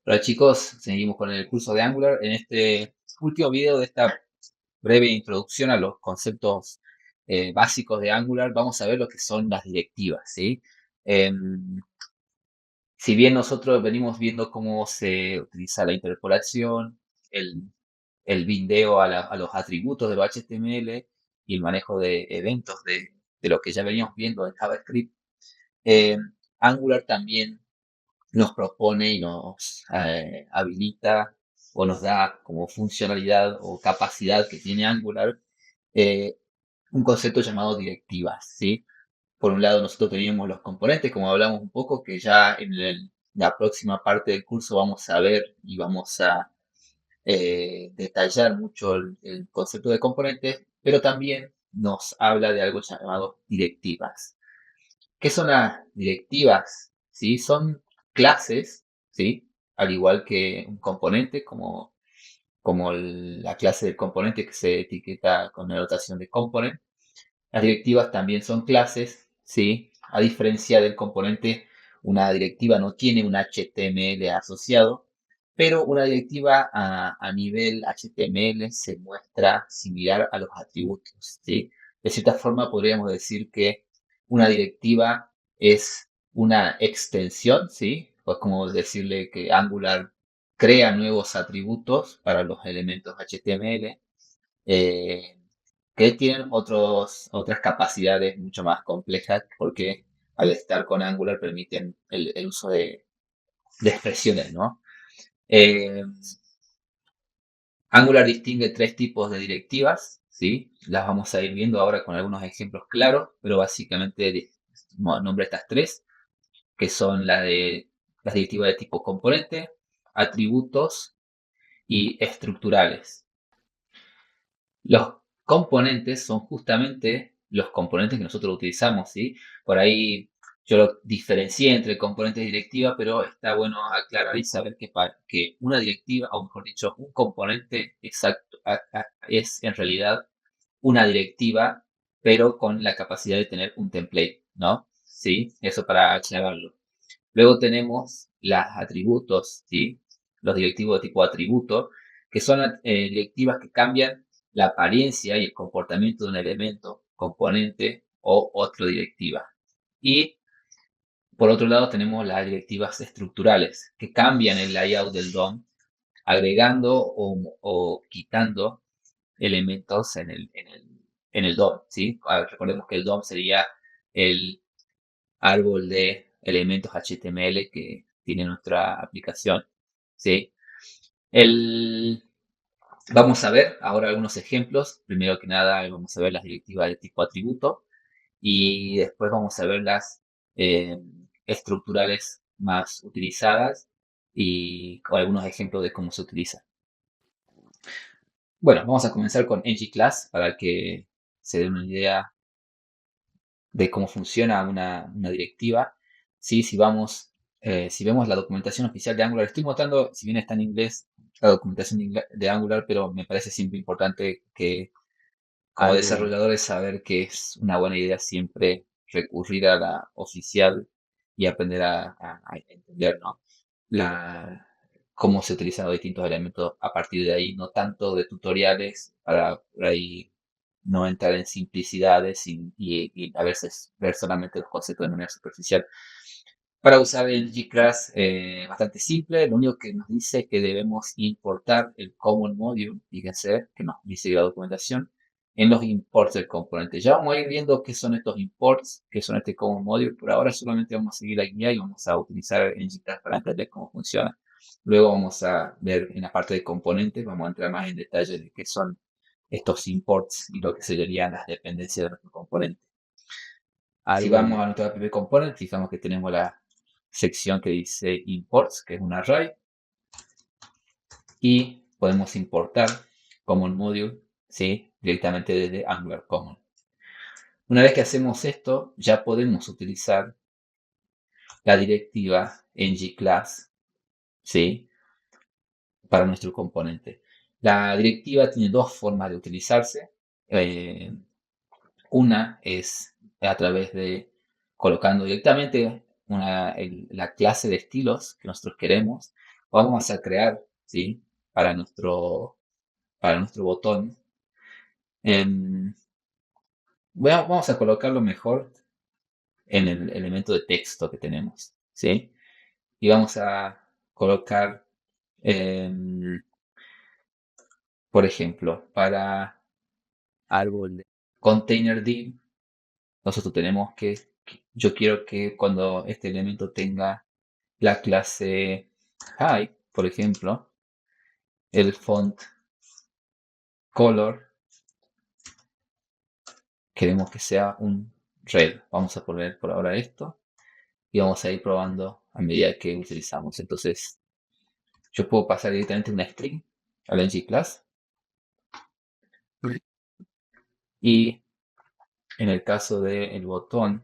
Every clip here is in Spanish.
Hola chicos, seguimos con el curso de Angular. En este último video de esta breve introducción a los conceptos básicos de Angular, vamos a ver lo que son las directivas, ¿sí? Em, si bien nosotros venimos viendo cómo se utiliza la interpolación, el, el bindeo a los atributos de los HTML y el manejo de eventos de lo que ya veníamos viendo en JavaScript, Angular también nos propone y nos habilita o nos da como funcionalidad o capacidad que tiene Angular eh, un concepto llamado directivas, ¿sí? Por un lado nosotros teníamos los componentes, como hablamos un poco, que ya en la próxima parte del curso vamos a ver y vamos a detallar mucho el concepto de componentes, pero también nos habla de algo llamado directivas. ¿Qué son las directivas? ¿Sí? Son clases, ¿sí? Al igual que un componente, como la clase del componente que se etiqueta con la notación de component. Las directivas también son clases, ¿sí? A diferencia del componente, una directiva no tiene un HTML asociado, pero una directiva a nivel HTML se muestra similar a los atributos, ¿sí? De cierta forma podríamos decir que una directiva es una extensión, ¿sí? O es como decirle que Angular crea nuevos atributos para los elementos HTML. eh, que tienen otras capacidades mucho más complejas porque al estar con Angular permiten el uso de expresiones, ¿no? Eh, Angular distingue tres tipos de directivas, ¿sí? Las vamos a ir viendo ahora con algunos ejemplos claros, pero básicamente nombra estas tres, que son las directivas de tipo componente, atributos y estructurales. Los componentes son justamente los componentes que nosotros utilizamos, ¿sí? Por ahí yo lo diferencié entre componentes y directiva, pero está bueno aclarar y saber que una directiva, o mejor dicho, un componente exacto, es en realidad una directiva, pero con la capacidad de tener un template, ¿no? ¿Sí? Eso para aclararlo. Luego tenemos los atributos, ¿sí? Los directivos de tipo atributo, que son directivas que cambian la apariencia y el comportamiento de un elemento, componente o otra directiva. Y por otro lado tenemos las directivas estructurales, que cambian el layout del DOM, agregando o quitando elementos en el DOM, ¿sí? Recordemos que el DOM sería el árbol de elementos HTML que tiene nuestra aplicación, ¿sí? El, Vamos a ver ahora algunos ejemplos. Primero que nada, vamos a ver las directivas de tipo atributo y después vamos a ver las eh, estructurales más utilizadas y con algunos ejemplos de cómo se utiliza. Bueno, vamos a comenzar con ngClass para que se den una idea de cómo funciona una directiva. Sí, si vemos la documentación oficial de Angular, estoy mostrando, si bien está en inglés, la documentación de Angular, pero me parece siempre importante que como Algo, desarrolladores saber que es una buena idea siempre recurrir a la oficial y aprender a entender, ¿no? la, cómo se utilizan los distintos elementos a partir de ahí, no tanto de tutoriales para por ahí no entrar en simplicidades y a veces ver solamente los conceptos de manera superficial. Para usar el G-Class, bastante simple, lo único que nos dice es que debemos importar el Common Module, fíjense que nos dice la documentación, en los imports del componente. Ya vamos a ir viendo qué son estos imports, qué son este Common Module, por ahora solamente vamos a seguir la guía y vamos a utilizar el G-Class para entender cómo funciona. Luego vamos a ver en la parte de componentes, vamos a entrar más en detalle de qué son estos imports y lo que serían las dependencias de nuestro componente. Si algo, vamos a nuestro app component, fijamos que tenemos la sección que dice imports, que es un array, y podemos importar common module, ¿sí? Directamente desde Angular Common. Una vez que hacemos esto, ya podemos utilizar la directiva ngClass, ¿sí? Para nuestro componente. La directiva tiene dos formas de utilizarse. Eh, Una es a través de colocando directamente la clase de estilos que nosotros queremos. vamos a crear, ¿sí? Para nuestro botón. em, Vamos a colocarlo mejor en el elemento de texto que tenemos, ¿sí? Y vamos a colocar, em, por ejemplo, para árbol de container div, nosotros tenemos yo quiero que cuando este elemento tenga la clase height, por ejemplo, el font color, queremos que sea un red. Vamos a poner por ahora esto y vamos a ir probando a medida que utilizamos. Entonces, yo puedo pasar directamente una string a la ngClass y en el caso del botón,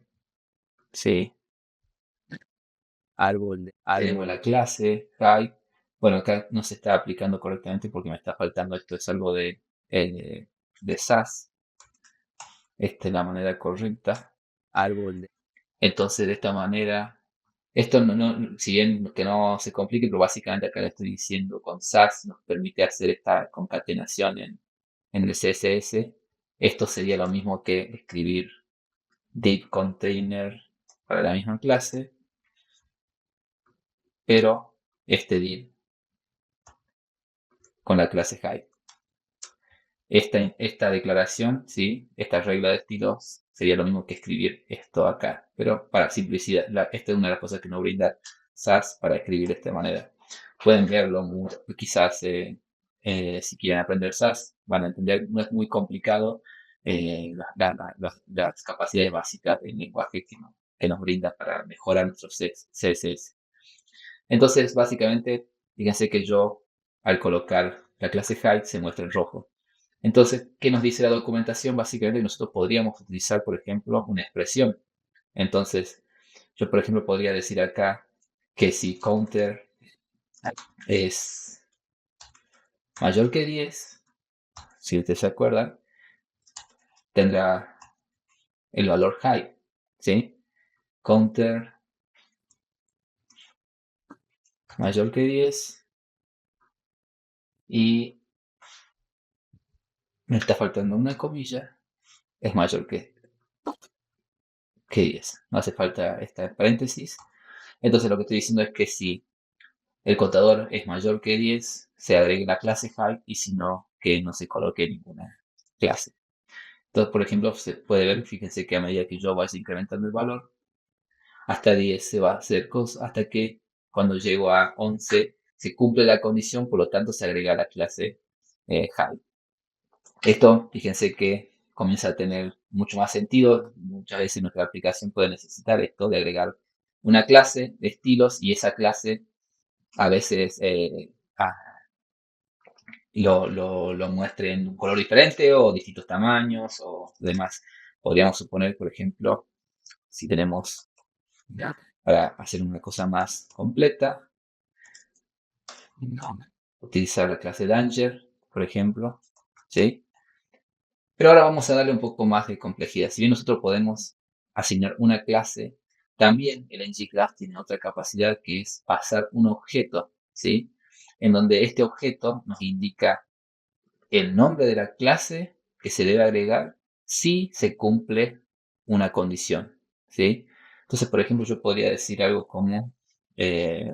sí, tenemos la clase height. Bueno, acá no se está aplicando correctamente porque me está faltando esto, es algo de SAS. Esta es la manera correcta. Entonces, de esta manera, esto si bien que no se complique, pero básicamente acá le estoy diciendo con SAS nos permite hacer esta concatenación en el CSS. Esto sería lo mismo que escribir div container para la misma clase, pero este div con la clase height. Esta declaración, ¿sí? Esta regla de estilos sería lo mismo que escribir esto acá, pero para simplicidad, esta es una de las cosas que nos brinda SAS para escribir de esta manera. Pueden verlo, quizás si quieren aprender SAS, van a entender, no es muy complicado las capacidades básicas del lenguaje que nos brinda para mejorar nuestro CSS. Entonces, básicamente, fíjense que yo, al colocar la clase height, se muestra en rojo. Entonces, ¿qué nos dice la documentación? Básicamente, nosotros podríamos utilizar, por ejemplo, una expresión. Entonces, yo, por ejemplo, podría decir acá que si counter es mayor que 10, si ustedes se acuerdan, tendrá el valor height, ¿sí? Counter mayor que 10 y me está faltando una comilla, es mayor que 10. No hace falta esta paréntesis. Entonces lo que estoy diciendo es que si el contador es mayor que 10, se agregue la clase height y si no, que no se coloque ninguna clase. Entonces, por ejemplo, se puede ver, fíjense que a medida que yo vaya incrementando el valor, hasta 10 se va a hacer cosa, hasta que cuando llego a 11 se cumple la condición, por lo tanto se agrega la clase height. Esto, fíjense que comienza a tener mucho más sentido. Muchas veces nuestra aplicación puede necesitar esto de agregar una clase de estilos y esa clase a veces lo muestre en un color diferente o distintos tamaños o demás. Podríamos suponer, por ejemplo, si tenemos, para hacer una cosa más completa, utilizar la clase Danger, por ejemplo, ¿sí? Pero ahora vamos a darle un poco más de complejidad. Si bien nosotros podemos asignar una clase, también el ngClass tiene otra capacidad que es pasar un objeto, ¿sí? En donde este objeto nos indica el nombre de la clase que se debe agregar si se cumple una condición, ¿sí? Entonces, por ejemplo, yo podría decir algo como, eh,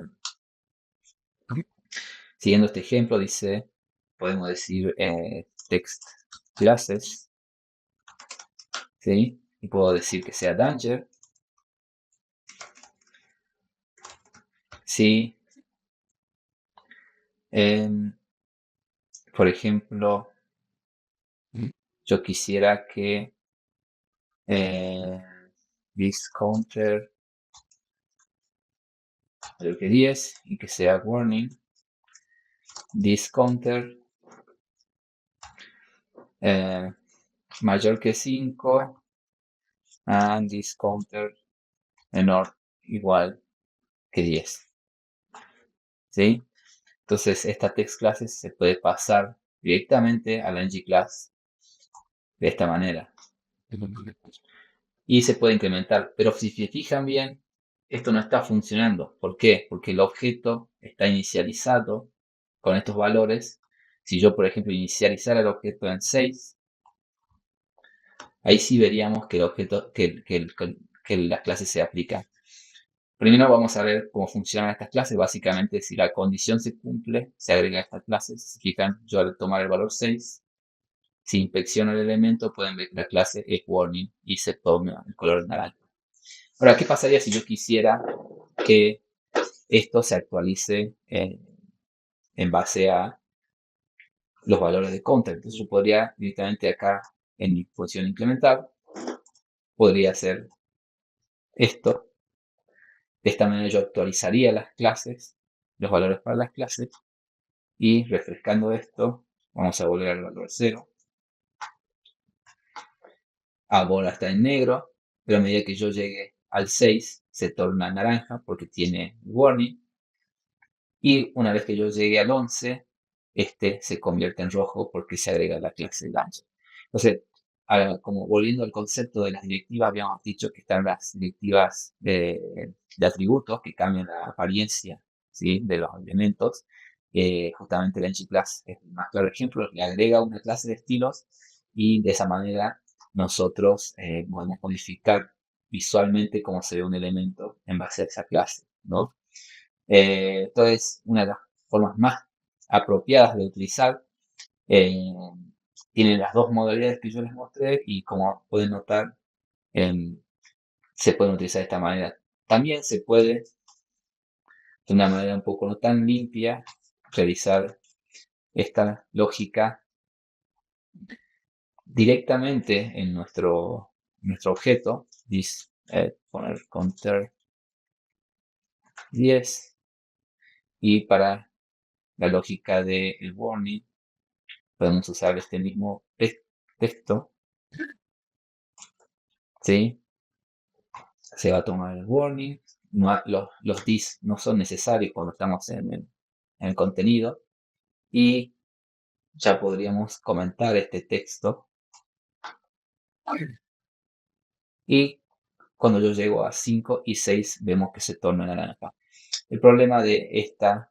siguiendo este ejemplo, podemos decir text classes, ¿sí? Y puedo decir que sea Danger, ¿sí? Por ejemplo, yo quisiera que eh, this counter mayor que 10 y que sea warning, this counter mayor que 5 and this counter menor igual que 10, ¿sí? Entonces esta text classes se puede pasar directamente a la ngClass de esta manera y se puede incrementar, pero si se fijan bien, esto no está funcionando. ¿Por qué? Porque el objeto está inicializado con estos valores. Si yo, por ejemplo, inicializara el objeto en 6, ahí sí veríamos que el objeto, que la clase se aplica. Primero vamos a ver cómo funcionan estas clases. Básicamente, si la condición se cumple, se agrega a esta clase. Si se fijan, yo al tomar el valor 6, si inspecciono el elemento, pueden ver que la clase es warning y se toma el color naranja. Ahora, ¿qué pasaría si yo quisiera que esto se actualice en base a los valores de counter? Entonces yo podría directamente acá en mi función implementar, podría hacer esto. De esta manera yo actualizaría las clases, los valores para las clases, y refrescando esto, vamos a volver al valor 0. Ahora está en negro, pero a medida que yo llegue al 6, se torna naranja porque tiene warning. Y una vez que yo llegue al 11, este se convierte en rojo porque se agrega la clase gancho. Entonces, como volviendo al concepto de las directivas, habíamos dicho que están las directivas de atributos que cambian la apariencia, ¿sí?, de los elementos. Justamente el ngClass es el más claro ejemplo, le agrega una clase de estilos y de esa manera nosotros podemos modificar visualmente cómo se ve un elemento en base a esa clase, ¿no? Entonces, una de las formas más apropiadas de utilizar, eh, tiene las dos modalidades que yo les mostré y como pueden notar, em, se pueden utilizar de esta manera. También se puede, de una manera un poco no tan limpia, realizar esta lógica directamente en nuestro objeto. Poner counter 10 y para la lógica del warning podemos usar este mismo texto, ¿sí? Se va a tomar el warning. Los dis no son necesarios cuando estamos en el contenido. Y ya podríamos comentar este texto. Y cuando yo llego a 5 y 6, vemos que se torna naranja. El problema de esta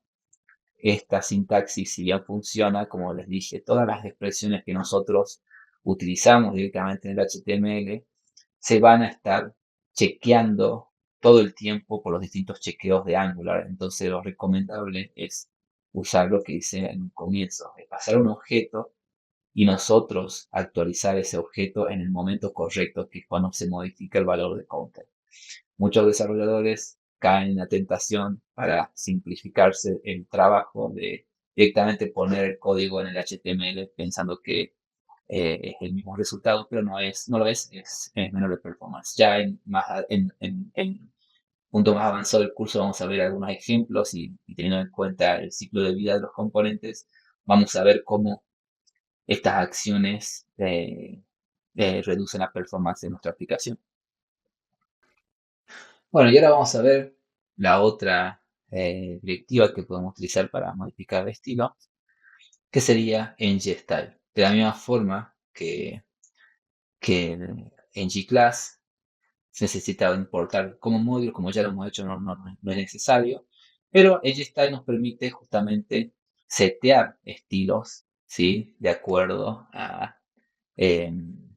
sintaxis, si bien funciona, como les dije, todas las expresiones que nosotros utilizamos directamente en el HTML se van a estar chequeando todo el tiempo por los distintos chequeos de Angular. Entonces lo recomendable es usar lo que hice en un comienzo, es pasar un objeto y nosotros actualizar ese objeto en el momento correcto, que es cuando se modifica el valor de counter. Muchos desarrolladores caen en la tentación para simplificarse el trabajo de directamente poner el código en el HTML pensando que es el mismo resultado, pero no lo es menor de performance. Ya en punto más avanzado del curso vamos a ver algunos ejemplos y teniendo en cuenta el ciclo de vida de los componentes, vamos a ver cómo estas acciones reducen la performance de nuestra aplicación. Bueno, y ahora vamos a ver la otra directiva que podemos utilizar para modificar el estilo, que sería ngStyle. De la misma forma que en ngClass se necesita importar como módulo, como ya lo hemos hecho, no es necesario, pero ngStyle nos permite justamente setear estilos, ¿sí?, de acuerdo em,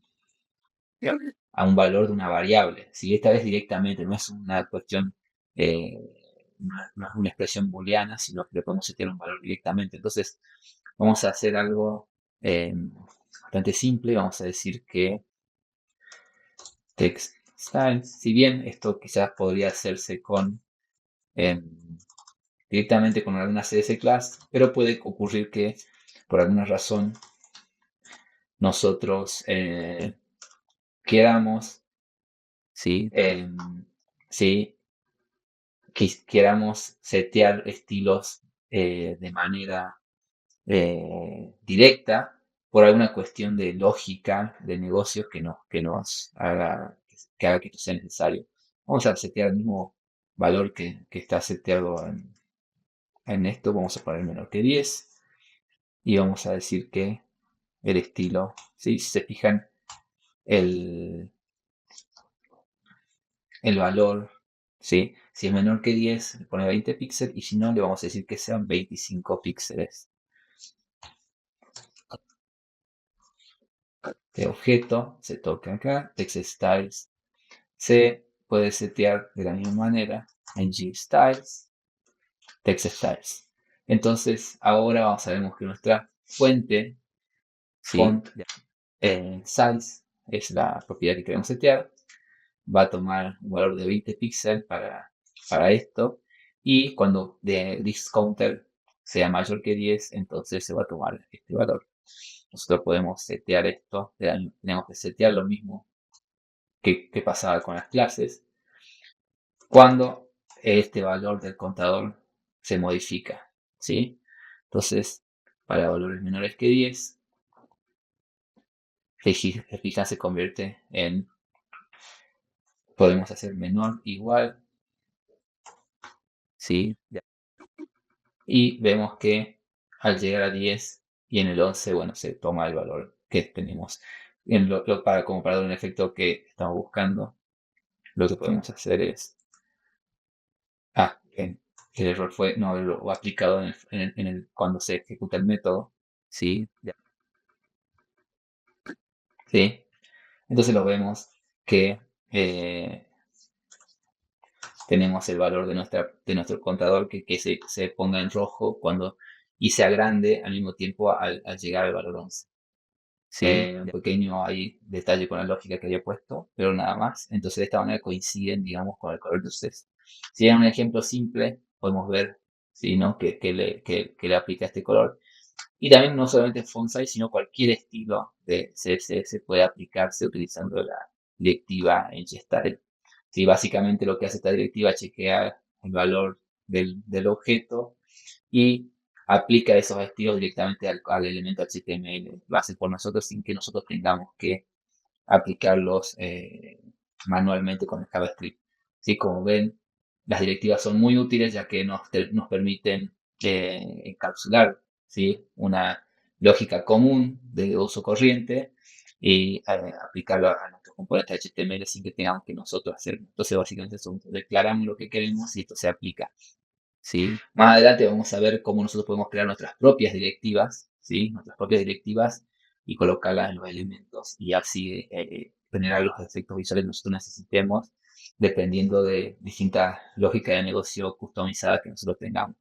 a un valor de una variable. Si esta vez directamente no es una cuestión, eh, no es una expresión booleana, sino que le podemos setear un valor directamente. Entonces, vamos a hacer algo bastante simple. Vamos a decir que text style, si bien esto quizás podría hacerse em, directamente con alguna CSS class, pero puede ocurrir que por alguna razón nosotros queramos, ¿sí? Sí, queramos setear estilos de manera directa por alguna cuestión de lógica de negocio que haga que esto sea necesario. Vamos a setear el mismo valor que está seteado en esto. Vamos a poner menor que 10 y vamos a decir que el estilo, ¿sí? Si se fijan, el valor, ¿sí?, Si es menor que 10, le pone 20 píxeles y si no, le vamos a decir que sean 25 píxeles. De objeto se toca acá, text styles se puede setear de la misma manera en gstyles, text styles. Entonces ahora sabemos que nuestra fuente, font, size es la propiedad que queremos setear. Va a tomar un valor de 20 píxeles para esto. Y cuando de this counter sea mayor que 10, entonces se va a tomar este valor. Nosotros podemos setear esto, tenemos que setear lo mismo que pasaba con las clases, cuando este valor del contador se modifica, ¿sí? Entonces, para valores menores que 10, fija se convierte en, podemos hacer menor igual, ¿sí? Y vemos que al llegar a 10 y en el 11, bueno, se toma el valor que tenemos. Como para dar un efecto que estamos buscando, lo que podemos hacer es... el error fue no haberlo aplicado cuando se ejecuta el método. ¿Sí? ¿Sí? Entonces lo vemos que tenemos el valor de nuestro contador que se ponga en rojo y sea grande al mismo tiempo al llegar al valor 11. Un pequeño ahí detalle con la lógica que había puesto, pero nada más. Entonces de esta manera coinciden, digamos, con el color. Entonces, si en un ejemplo simple, podemos ver ¿sí, no? que le aplica este color. Y también no solamente font size, sino cualquier estilo de CSS puede aplicarse utilizando la directiva en Gstyle. Sí, básicamente lo que hace esta directiva es chequear el valor del objeto y aplica esos estilos directamente al elemento HTML. Lo hace por nosotros sin que nosotros tengamos que aplicarlos manualmente con el JavaScript. ¿Sí? Como ven, las directivas son muy útiles ya que nos permiten encapsular ¿sí? una lógica común de uso corriente y aplicarlo a nuestros componentes HTML sin que tengamos que nosotros hacerlo. Entonces, básicamente, declaramos lo que queremos y esto se aplica. ¿Sí? Más adelante vamos a ver cómo nosotros podemos crear nuestras propias directivas, ¿sí? Nuestras propias directivas y colocarlas en los elementos y así generar los efectos visuales que nosotros necesitemos dependiendo de distintas lógicas de negocio customizadas que nosotros tengamos.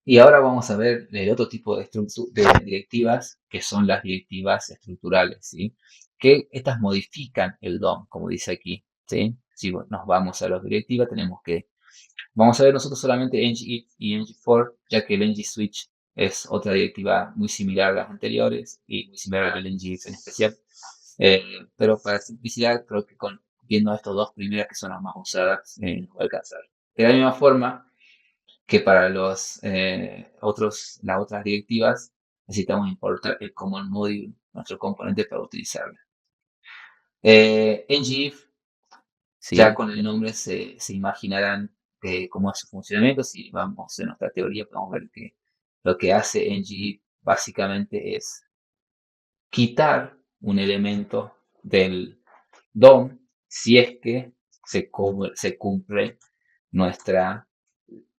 Y ahora vamos a ver el otro tipo de directivas que son las directivas estructurales, ¿sí? Que estas modifican el DOM, como dice aquí, ¿sí? Si nos vamos a las directivas tenemos que vamos a ver nosotros solamente ngIf y ngFor, ya que el ngSwitch es otra directiva muy similar a las anteriores y muy similar al ngIf en especial. Pero para simplicidad, creo que viendo estas dos primeras que son las más usadas, nos va a alcanzar. De la misma forma que para las otras directivas, necesitamos importar el common module, nuestro componente para utilizarla. ngIf ya con el nombre se imaginarán cómo es su funcionamiento. Si vamos en nuestra teoría, podemos ver que lo que hace ngIf básicamente es quitar un elemento del DOM si es que se cumple nuestra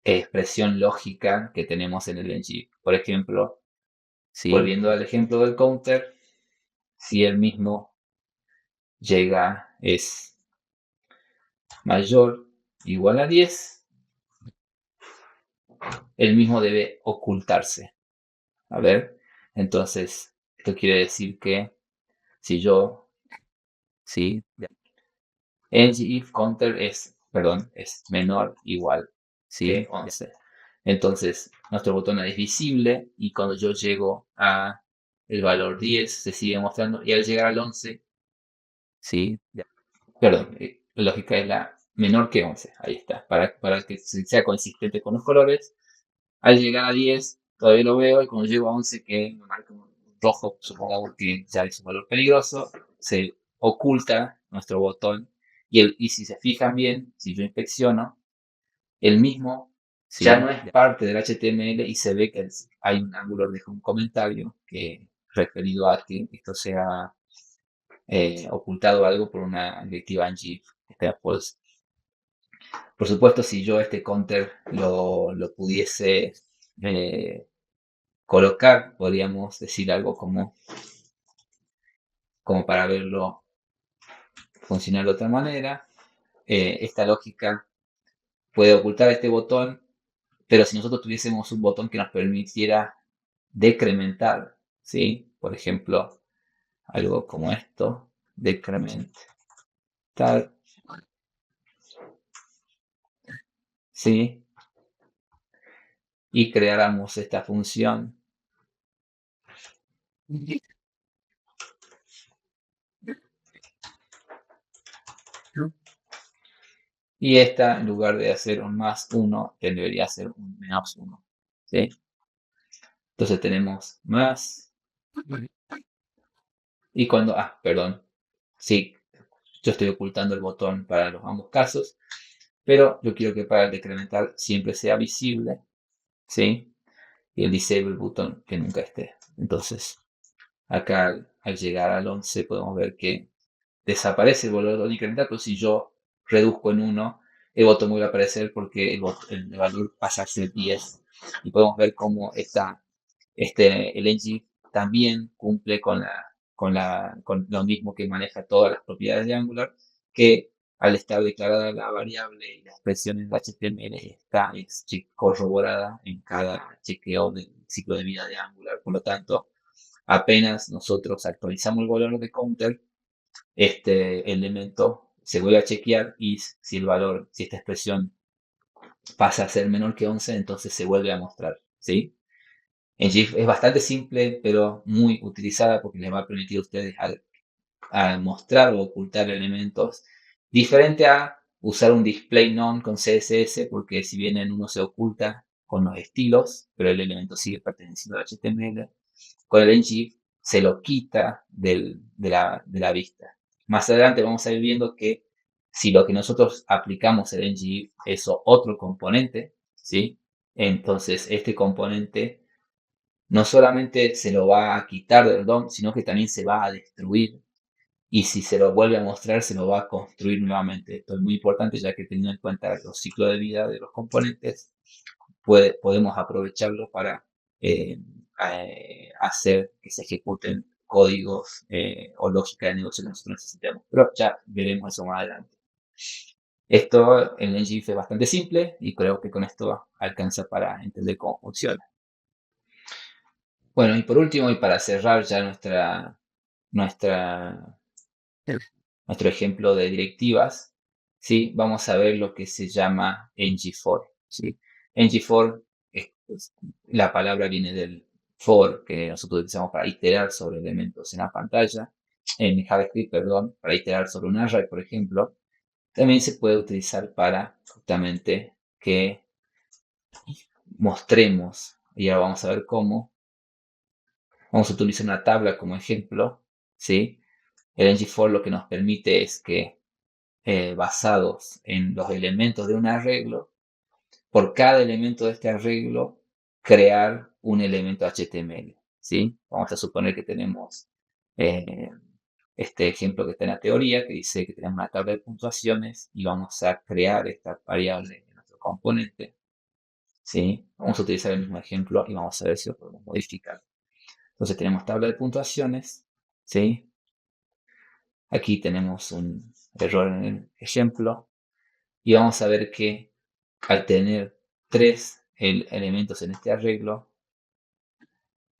expresión lógica que tenemos en el ngIf. Por ejemplo, volviendo al ejemplo del counter, si el mismo es mayor o igual a 10, el mismo debe ocultarse. A ver, entonces, esto quiere decir que si yo, ¿sí? ngIf counter es menor o igual que 11. Entonces, nuestro botón es visible y cuando yo llego a el valor 10 se sigue mostrando y al llegar al 11, perdón, la lógica es la menor que 11. Ahí está, para que sea consistente con los colores. Al llegar a 10, todavía lo veo, y cuando llego a 11, que me marca un rojo, supongamos que ya es un valor peligroso, se oculta nuestro botón. Y si se fijan bien, si yo inspecciono, el mismo ya no es parte del HTML y se ve que hay un ángulo, deja un comentario que referido a que esto sea ocultado algo por una directiva ngIf que está false. Por supuesto, si yo este counter lo pudiese colocar, podríamos decir algo como para verlo funcionar de otra manera. Esta lógica puede ocultar este botón, pero si nosotros tuviésemos un botón que nos permitiera decrementar, ¿sí? Por ejemplo, algo como esto, decrementar, ¿sí? Y creáramos esta función. Y esta, en lugar de hacer un más 1, debería hacer un menos 1. ¿Sí? Entonces tenemos más. Y cuando, perdón. Sí, yo estoy ocultando el botón para los ambos casos. Pero yo quiero que para el decrementar siempre sea visible. ¿Sí? Y el disable button que nunca esté. Entonces, acá al llegar al 11 podemos ver que desaparece el valor de incrementar, pero si yo reduzco en 1, el botón vuelve a aparecer porque el valor pasa a ser 10. Y podemos ver cómo el engine también cumple con lo mismo que maneja todas las propiedades de Angular, que al estar declarada la variable y la expresión en HTML es corroborada en cada chequeo del ciclo de vida de Angular. Por lo tanto, apenas nosotros actualizamos el valor de counter, este elemento se vuelve a chequear y si el valor, si esta expresión pasa a ser menor que 11, entonces se vuelve a mostrar, ¿sí? En GIF es bastante simple, pero muy utilizada porque les va a permitir a ustedes a mostrar o ocultar elementos, diferente a usar un display none con CSS, porque si bien en uno se oculta con los estilos, pero el elemento sigue perteneciendo al HTML, con el ngIf se lo quita de la vista. Más adelante vamos a ir viendo que si lo que nosotros aplicamos el ngIf es otro componente, ¿sí? Entonces este componente no solamente se lo va a quitar del DOM, sino que también se va a destruir. Y si se lo vuelve a mostrar, se lo va a construir nuevamente. Esto es muy importante, ya que teniendo en cuenta los ciclos de vida de los componentes, podemos aprovecharlo para eh, hacer que se ejecuten códigos o lógica de negocio que nosotros necesitemos. Pero ya veremos eso más adelante. Esto en ngIf es bastante simple y creo que con esto alcanza para entender cómo funciona. Bueno, y por último, y para cerrar ya nuestra, nuestro ejemplo de directivas, ¿sí? Vamos a ver lo que se llama ngFor, ¿sí? ngFor, la palabra viene del for, que nosotros utilizamos para iterar sobre elementos en la pantalla, en JavaScript, perdón, para iterar sobre un array, por ejemplo. También se puede utilizar para justamente que mostremos, y ahora vamos a ver cómo. Vamos a utilizar una tabla como ejemplo, ¿sí? El ngFor lo que nos permite es que, basados en los elementos de un arreglo, por cada elemento de este arreglo, crear un elemento HTML, ¿sí? Vamos a suponer que tenemos eh, este ejemplo que está en la teoría, que dice que tenemos una tabla de puntuaciones y vamos a crear esta variable en nuestro componente, ¿sí? Vamos a utilizar el mismo ejemplo y vamos a ver si lo podemos modificar. Entonces tenemos tabla de puntuaciones, ¿sí? Aquí tenemos un error en el ejemplo y vamos a ver que al tener tres elementos en este arreglo,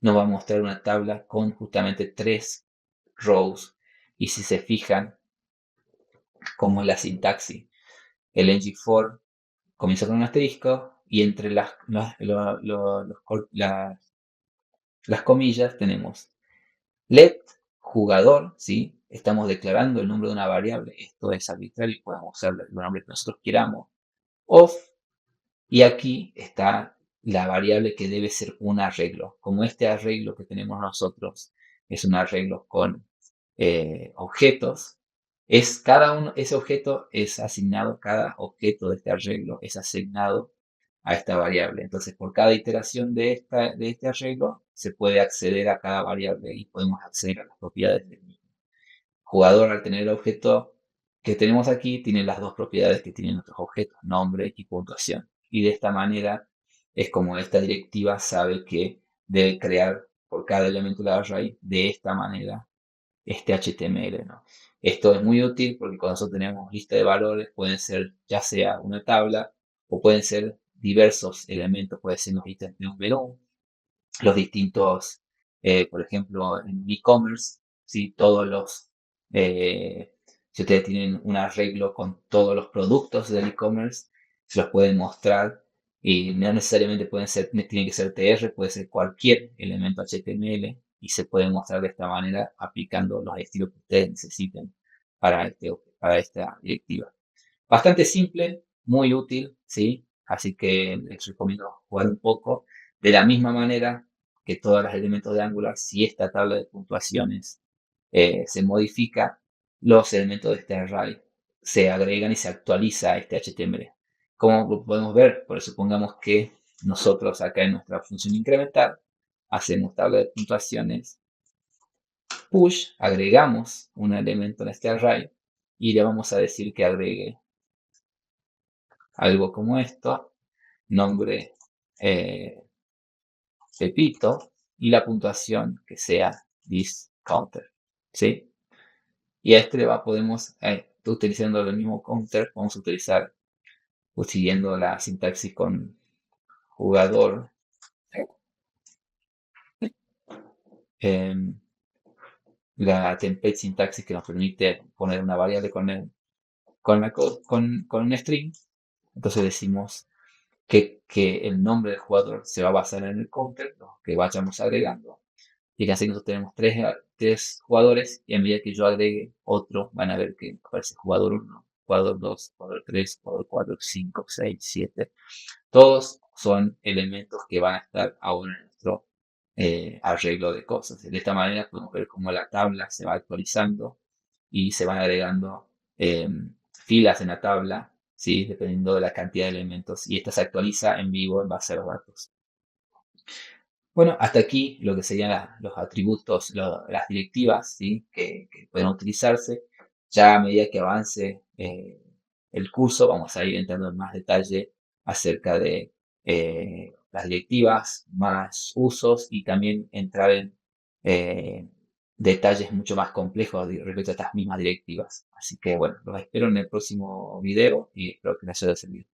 nos va a mostrar una tabla con justamente tres rows. Y si se fijan, como es la sintaxis, el ngFor comienza con un asterisco y entre las comillas tenemos let jugador, ¿sí? Estamos declarando el nombre de una variable. Esto es arbitrario y podemos usar el nombre que nosotros queramos. Of, y aquí está la variable que debe ser un arreglo. Como este arreglo que tenemos nosotros es un arreglo con objetos, ese objeto es asignado, cada objeto de este arreglo es asignado a esta variable. Entonces, por cada iteración de este arreglo, se puede acceder a cada variable y podemos acceder a las propiedades del mismo. Jugador, al tener el objeto que tenemos aquí tiene las dos propiedades que tienen nuestros objetos, nombre y puntuación. Y de esta manera es como esta directiva sabe que debe crear por cada elemento de la array de esta manera este HTML, ¿no? Esto es muy útil porque cuando nosotros tenemos lista de valores, pueden ser ya sea una tabla o pueden ser diversos elementos, puede ser los ítems de un menú, los distintos, por ejemplo, en e-commerce, ¿sí? Si ustedes tienen un arreglo con todos los productos del e-commerce, se los pueden mostrar y no necesariamente tiene que ser TR, puede ser cualquier elemento HTML y se puede mostrar de esta manera aplicando los estilos que ustedes necesiten para esta directiva. Bastante simple, muy útil, ¿sí? Así que les recomiendo jugar un poco. De la misma manera que todos los elementos de Angular, si esta tabla de puntuaciones se modifica, los elementos de este array se agregan y se actualiza este HTML. Como lo podemos ver, por supongamos que nosotros acá en nuestra función incremental hacemos tabla de puntuaciones push, agregamos un elemento en este array y le vamos a decir que agregue algo como esto, nombre Pepito y la puntuación que sea this counter, ¿sí? Y a este podemos, utilizando el mismo counter, vamos a utilizar, siguiendo la sintaxis con jugador, la template sintaxis que nos permite poner una variable con un string. Entonces decimos que el nombre del jugador se va a basar en el counter, lo que vayamos agregando. Y que así nosotros tenemos tres jugadores y a medida que yo agregue otro, van a ver que aparece jugador 1, jugador 2, jugador 3, jugador 4, 5, 6, 7. Todos son elementos que van a estar ahora en nuestro arreglo de cosas. De esta manera podemos ver cómo la tabla se va actualizando y se van agregando filas en la tabla, ¿sí? Dependiendo de la cantidad de elementos. Y esta se actualiza en vivo en base a los datos. Bueno, hasta aquí lo que serían los atributos, las directivas, ¿sí? que pueden utilizarse. Ya a medida que avance el curso, vamos a ir entrando en más detalle acerca de las directivas, más usos y también entrar en eh, detalles mucho más complejos respecto a estas mismas directivas. Así que bueno, los espero en el próximo video y espero que les haya servido.